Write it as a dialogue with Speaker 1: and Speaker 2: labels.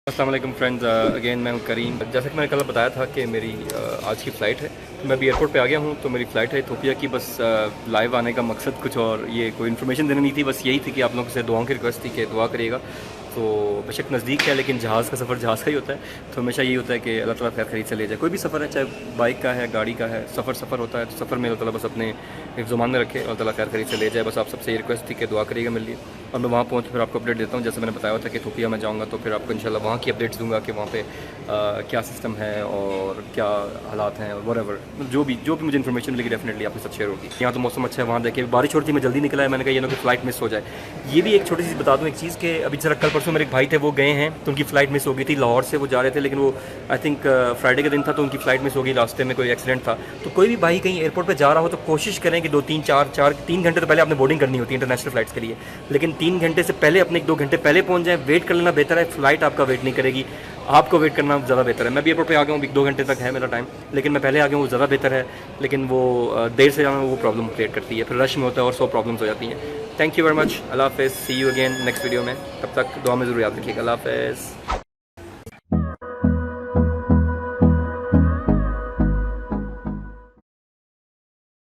Speaker 1: अस्सलाम वालेकुम friends, again मैं हूं करीम। जैसा कि मैंने कल बताया था कि मेरी आज की फ़्लाइट है, तो मैं अभी एयरपोर्ट पे आ गया हूं। तो मेरी फ़्लाइट है इथोपिया की। बस लाइव आने का मकसद कुछ और ये कोई इन्फॉर्मेशन देनी नहीं थी, बस यही थी कि आप लोगों से दुआओं की रिक्वेस्ट थी कि दुआ करिएगा। तो बेशक नज़दीक है, लेकिन जहाज़ का सफ़र जहाज़ का ही होता है। तो हमेशा यही होता है कि अल्लाह ताला खैर खरीद से ले जाए। कोई भी सफ़र है, चाहे बाइक का है, गाड़ी का है, सफ़र होता है। तो सफ़र में अल्लाह ताला बस अपने हिफ्ज़-ओ-मान में रखे, अल्लाह ताला खैर खरीद से ले जाए। बस आप सबसे ये रिक्वेस्ट थी कि दुआ करिएगा मेरे लिए। और मैं वहाँ पहुँच फिर आपको अपडेट देता हूँ। जैसे मैंने बताया था कि इथोपिया में जाऊँगा, तो फिर आपको इंशाल्लाह वहाँ की अपडेट्स दूँगा कि वहाँ पे क्या सिस्टम है और क्या हालात हैं और वॉरेवर जो भी मुझे इन्फॉर्मेशन मिलेगी डेफिनेटली आपके साथ शेयर होगी। यहाँ तो मौसम अच्छा है, वहाँ देखिए बारिश हो रही थी, मैं जल्दी निकला है। मैंने कहा ये ना कि फ़्लाइट मिस हो जाए। ये भी एक छोटी सी बता दूँ एक चीज़ कि अभी जरा कल परसों मेरे एक भाई थे, वो गए हैं तो उनकी फ़्लाइट मिस हो गई थी। लाहौर से वो जा रहे थे, लेकिन वो आई थिंक फ्राइडे का दिन था, तो उनकी फ़्लाइट मिस हो गई। रास्ते में कोई एक्सीडेंट था। तो कोई भी भाई कहीं एयरपोर्ट पर जा रहा हो तो कोशिश करें कि 3 घंटे तो पहले आपने बोर्डिंग करनी होती है इंटरनेशनल फ़्लाइट्स के लिए, लेकिन 3 घंटे से पहले अपने 1-2 घंटे पहले पहुँच जाएँ। वेट कर लेना बेहतर है, फ़्लाइट आपका वेट नहीं करेगी, आपको वेट करना ज़्यादा बेहतर है। मैं भी एयरपोर्ट पे आ गया हूँ, 1-2 घंटे तक है मेरा टाइम, लेकिन मैं पहले आ गया हूँ, वो ज़्यादा बेहतर है। लेकिन वो देर से जाना वो प्रॉब्लम क्रिएट करती है, फिर रश में होता है और 100 प्रॉब्लम्स हो जाती हैं। Thank you very much. अल्लाह हाफ़िज़, see you again next video में। तब तक दुआ में ज़रूर याद रखिएगा। अल्लाह हाफ़िज़।